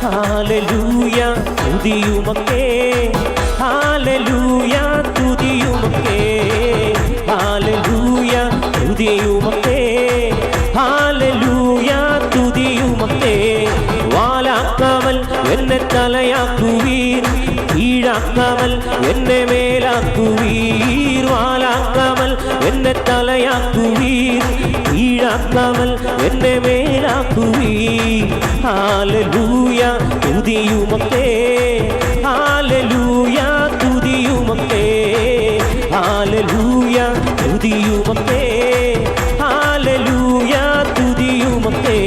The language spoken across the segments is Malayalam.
ഹാലലൂയ തുതിയുമൊക്കെ ഹാലലൂയ തുതിയുമൊക്കെ ഹാലലൂയ തുതിയുമൊക്കെ ഹാലലൂയ തുതിയുമൊക്കെ വാലാക്കാമൽ എന്നെ തലയാക്കുവീർ കീഴാക്കാമൽ എന്നെ മേലാക്കുവീർ വാലാക്കാമൽ എന്നെ തലയാക്കുവീർ കീഴാക്കാമൽ എന്നെ മേലാക്കുവീർ ഹാലലൂയ തുതിയുമൊക്കെ ഹാലലൂയ തുതിയുമൊക്കെ ഹാലലൂയ തുതിയുമൊക്കെ ഹാലലൂയ തുതിയുമൊക്കെ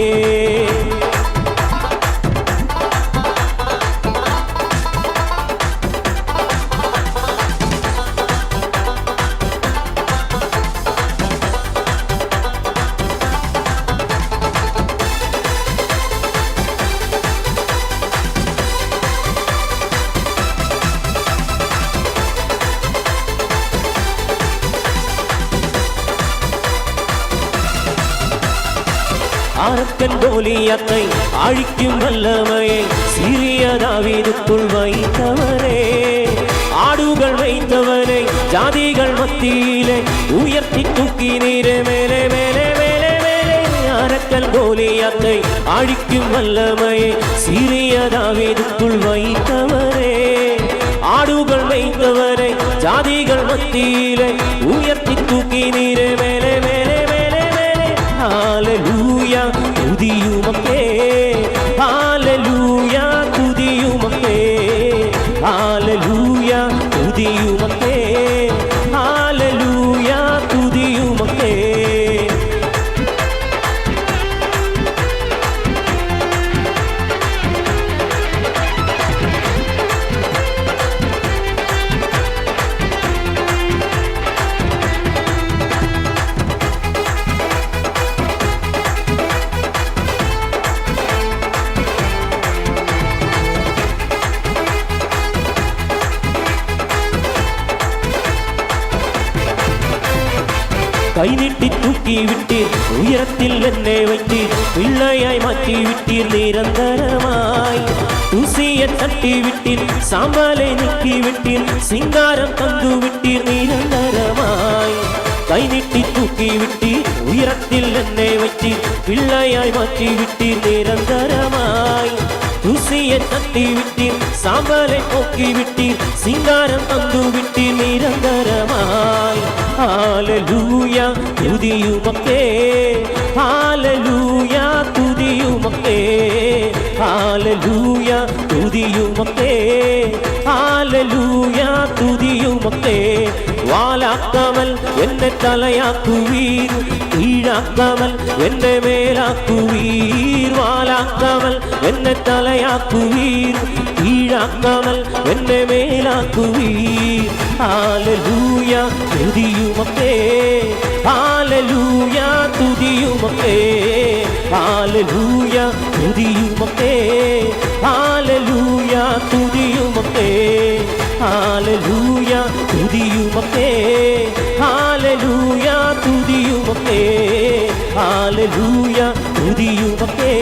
ആരക്കൻ ഗോലിയத்தை அழிக்கும் வல்லமையை சிறிய தாவீதுக்குள் வைத்தவரே ஆடுகள் வைத்தவனை ஜாதிகள் மத்தியிலே உயர்த்தி தூக்கினீரே மேலே மேலே மேலே மேலே ஆரக்கன் கோலியத்தை அழிக்கும் வல்லமையை சிறிய தாவீதுக்குள் வைத்தவரே ஆடுகள் வைத்தவனை ஜாதிகள் மத்தியிலே உயர்த்தி தூக்கினீரே மேலே மேலே மேலே மேலே ഹാലലൂയ തുതിയുമൊക്കെ ഹാലലൂയ തുതിയുമൊക്കെ ഹാലലൂയ തുതിയുമൊക്കെ ഹാലലൂയ തുതിയുമൊക്കെ കൈനീട്ടി തൂക്കി വിട്ടീർ ഉയരത്തിൽ എന്നെ വയ്ത്തീർ പിള്ളയായി മാറ്റി വിട്ടീർ നിരന്തരമായി തുസിയെ തട്ടി വിട്ടീർ സാമ്പാലെ നീക്കി വിട്ടീർ സിംഗാരം തന്നു വിട്ടീർ നിരന്തരമായി കൈനീട്ടി തൂക്കി വിട്ടീർ ഉയരത്തിൽ എന്നെ വയ്ത്തീർ പിള്ളയായി മാറ്റി വിട്ടീർ നിരന്തരമായി തുസിയെ തട്ടി വിട്ടീർ സാമ്പാലെ നോക്കി വിട്ടീർ സിംഗാരം തന്നു വിട്ടീർ നിരന്തരമായി ഹാലലൂയ തുതിയുമൊക്കെ ഹാലലൂയ തുതിയുമൊക്കെ ഹാലലൂയ തുതിയുമൊക്കെ ഹാലലൂയ തുതിയുമൊക്കെ വാലാക്കാമൽ എന്നെ തലയാക്കുവീർ കീഴാക്കാമൽ എന്നെ മേലാക്കുവീർ വാലാക്കാമൽ എന്നെ തലയാക്കുവീർ കീഴാക്കാമൽ എന്നെ മേലാക്കുവീർ ഹാലലൂയ തുതിയുമൊക്കെ ഹാലലൂയ തുതിയുമൊക്കെ ഹാലലൂയ തുതിയുമൊക്കെ ഹാലലൂയ തുതിയുമൊക്കെ ഹാലലൂയ തുതിയുമൊക്കെ ഹാലലൂയ തുതിയുമൊക്കെ ഹാലലൂയ തുതിയുമൊക്കെ